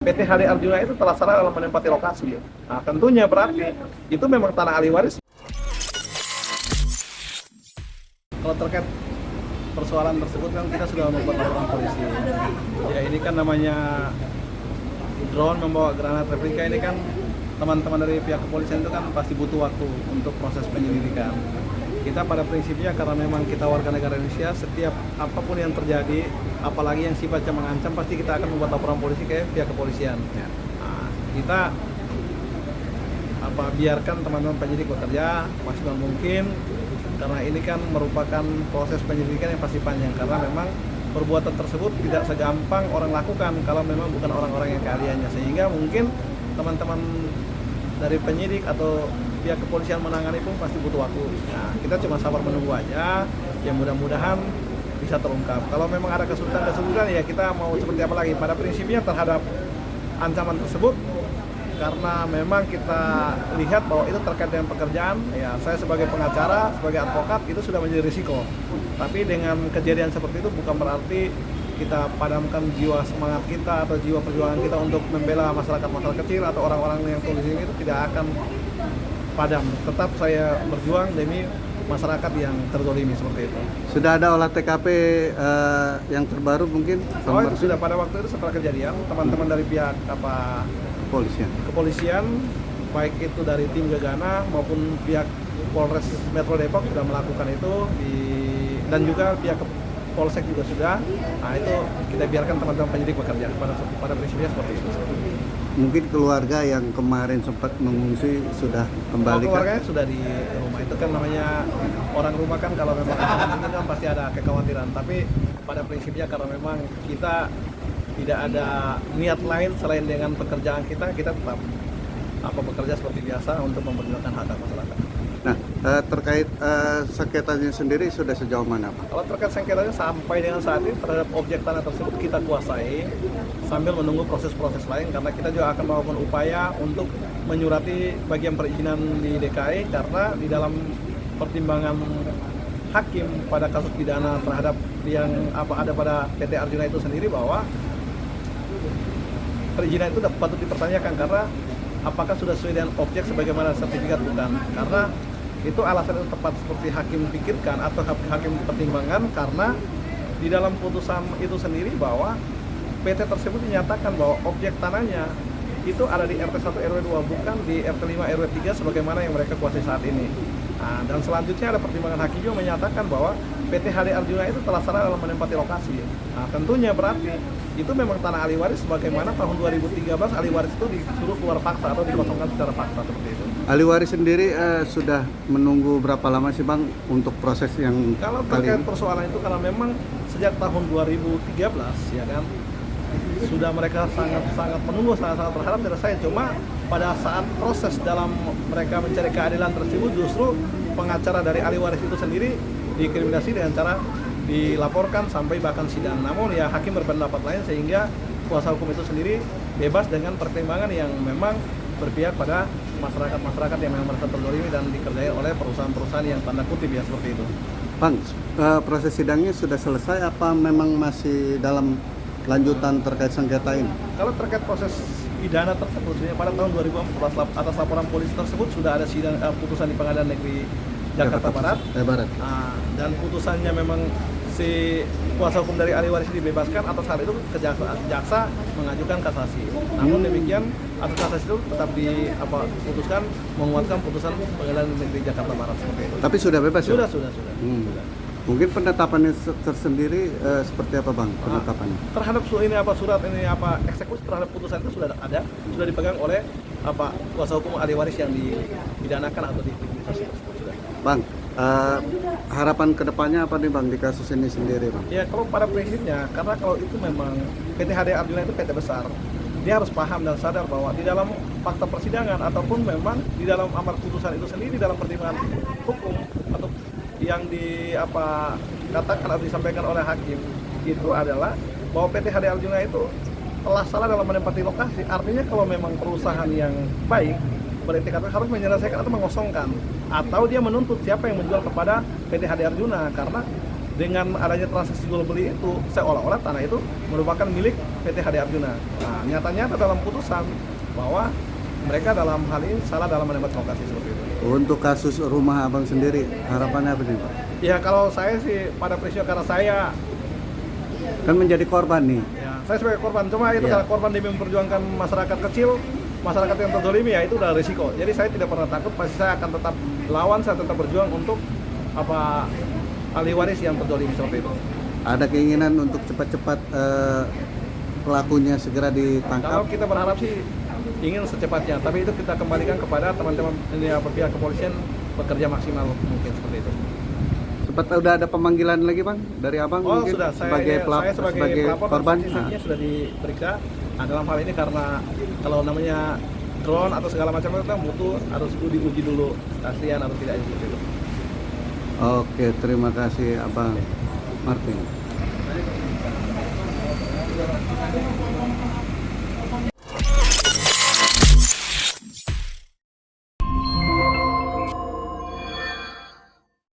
PT HD Arjuna itu telah salah dalam menempati lokasi. Nah, tentunya berarti itu memang tanah ahli waris. Kalau terkait persoalan tersebut kan kita sudah membuat laporan polisi. Ya ini kan namanya drone membawa granat replika, ini kan teman-teman dari pihak kepolisian itu kan pasti butuh waktu untuk proses penyelidikan. Kita pada prinsipnya karena memang kita warga negara Indonesia, setiap apapun yang terjadi, apalagi yang sifatnya mengancam, pasti kita akan membuat laporan polisi ke pihak kepolisian. Nah, kita biarkan teman-teman penyidik bekerja maksimal mungkin, karena ini kan merupakan proses penyelidikan yang pasti panjang, karena memang perbuatan tersebut tidak segampang orang lakukan kalau memang bukan orang-orang yang keahliannya, sehingga mungkin teman-teman dari penyidik atau pihak kepolisian menangani pun pasti butuh waktu. Nah, kita cuma sabar menunggu aja, ya mudah-mudahan bisa terungkap. Kalau memang ada kesulitan ya kita mau seperti apa lagi. Pada prinsipnya terhadap ancaman tersebut, karena memang kita lihat bahwa itu terkait dengan pekerjaan, ya saya sebagai pengacara, sebagai advokat itu sudah menjadi risiko. Tapi dengan kejadian seperti itu bukan berarti kita padamkan jiwa semangat kita atau jiwa perjuangan kita untuk membela masyarakat kecil atau orang-orang yang tulis ini, itu tidak akan padam. Tetap saya berjuang demi masyarakat yang terzolimi seperti itu. Sudah ada olah TKP yang terbaru mungkin? Oh, itu sudah pada waktu itu setelah kejadian, teman-teman dari pihak kepolisian, baik itu dari tim Gegana maupun pihak Polres Metro Depok sudah melakukan itu, dan juga pihak Polsek juga sudah. Nah, itu kita biarkan teman-teman penyidik bekerja. Pada prinsipnya seperti itu. Mungkin keluarga yang kemarin sempat mengungsi sudah kembali. Keluarganya sudah di rumah. Itu kan namanya orang rumah kan, kalau memang ini kan pasti ada kekhawatiran. Tapi pada prinsipnya karena memang kita tidak ada niat lain selain dengan pekerjaan kita tetap bekerja seperti biasa untuk memperjuangkan hak masyarakat. Nah, terkait sengketanya sendiri sudah sejauh mana, Pak? Kalau terkait sengketanya sampai dengan saat ini terhadap objek tanah tersebut kita kuasai sambil menunggu proses-proses lain, karena kita juga akan melakukan upaya untuk menyurati bagian perizinan di DKI, karena di dalam pertimbangan hakim pada kasus pidana terhadap yang ada pada PT Arjuna itu sendiri, bahwa perizinan itu patut dipertanyakan karena apakah sudah sesuai dengan objek sebagaimana sertifikat, bukan. Karena itu alasan itu tepat seperti hakim pikirkan atau hakim pertimbangkan, karena di dalam putusan itu sendiri bahwa PT tersebut dinyatakan bahwa objek tanahnya itu ada di RT 1 RW 2, bukan di RT 5 RW 3 sebagaimana yang mereka kuasai saat ini. Nah, dan selanjutnya ada pertimbangan hakim juga menyatakan bahwa PT HD Arjuna itu telah salah dalam menempati lokasi. Nah, tentunya berarti itu memang tanah ahli waris, sebagaimana tahun 2013 ahli waris itu disuruh keluar paksa atau dikosongkan secara paksa seperti itu. Ahli waris sendiri sudah menunggu berapa lama sih, Bang, untuk proses yang kalau terkait persoalan itu, karena memang sejak tahun 2013 ya kan sudah mereka sangat menunggu, sangat berharap selesai. Cuma pada saat proses dalam mereka mencari keadilan tersebut, justru pengacara dari ahli waris itu sendiri dikriminasi dengan cara dilaporkan sampai bahkan sidang. Namun ya hakim berpendapat lain, sehingga kuasa hukum itu sendiri bebas dengan pertimbangan yang memang berpihak pada masyarakat yang memang merasa terzolimi dan dikerjai oleh perusahaan-perusahaan yang tanda kutip ya seperti itu. Bang, proses sidangnya sudah selesai apa memang masih dalam lanjutan terkait sengketa ini? Kalau terkait proses pidana tersebut, pada tahun 2014 atas laporan polisi tersebut sudah ada sidang putusan di Pengadilan Negeri Jakarta Barat. Dan putusannya memang si kuasa hukum dari ahli waris dibebaskan. Atas hal itu jaksa mengajukan kasasi. Namun demikian atas kasasi itu tetap diputuskan menguatkan putusan Pengadilan Negeri Jakarta Barat seperti itu. Tapi sudah bebas ya? Sudah. Mungkin penetapannya tersendiri seperti apa, Bang, penetapannya? Terhadap surat ini eksekusi terhadap putusan itu sudah ada, sudah dipegang oleh kuasa hukum ahli waris yang dipidanakan atau dikriminalisasi tersebut sudah. Bang, harapan kedepannya apa nih, Bang, di kasus ini sendiri, Bang? Ya, kalau pada prinsipnya, karena kalau itu memang PT HD Arjuna itu PT besar, dia harus paham dan sadar bahwa di dalam fakta persidangan ataupun memang di dalam amar putusan itu sendiri, dalam pertimbangan hukum atau yang katakan atau disampaikan oleh hakim itu adalah bahwa PT HD Arjuna itu telah salah dalam menempati lokasi. Artinya kalau memang perusahaan yang baik berarti harus menyelesaikan atau mengosongkan, atau dia menuntut siapa yang menjual kepada PT HD Arjuna, karena dengan adanya transaksi jual beli itu seolah-olah tanah itu merupakan milik PT HD Arjuna. Nah, nyata-nyata dalam putusan bahwa mereka dalam hal ini salah dalam menembak lokasi seperti itu. Untuk kasus rumah abang sendiri, harapannya apa nih Pak? Ya kalau saya sih pada prinsip karena saya Kan menjadi korban nih. ya, saya sebagai korban, cuma itu Iya. karena korban demi memperjuangkan masyarakat kecil, masyarakat yang terzolimi ya itu udah risiko. Jadi saya tidak pernah takut, pasti saya akan tetap lawan, saya tetap berjuang untuk ahli waris yang terzolimi seperti itu. Ada keinginan untuk cepat-cepat pelakunya segera Kalau ditangkap. kita berharap sih ingin secepatnya, tapi itu kita kembalikan kepada teman-teman ini pihak kepolisian bekerja maksimal mungkin seperti itu. Sempat udah ada pemanggilan lagi bang dari abang Oh mungkin sudah, sebagai saya sebagai pelapor korban. dan saksi-saksinya sudah diperiksa. Nah, dalam hal ini karena kalau namanya drone atau segala macam itu kan butuh harus diuji dulu keaslian atau tidak seperti itu. Oke, terima kasih abang Martin.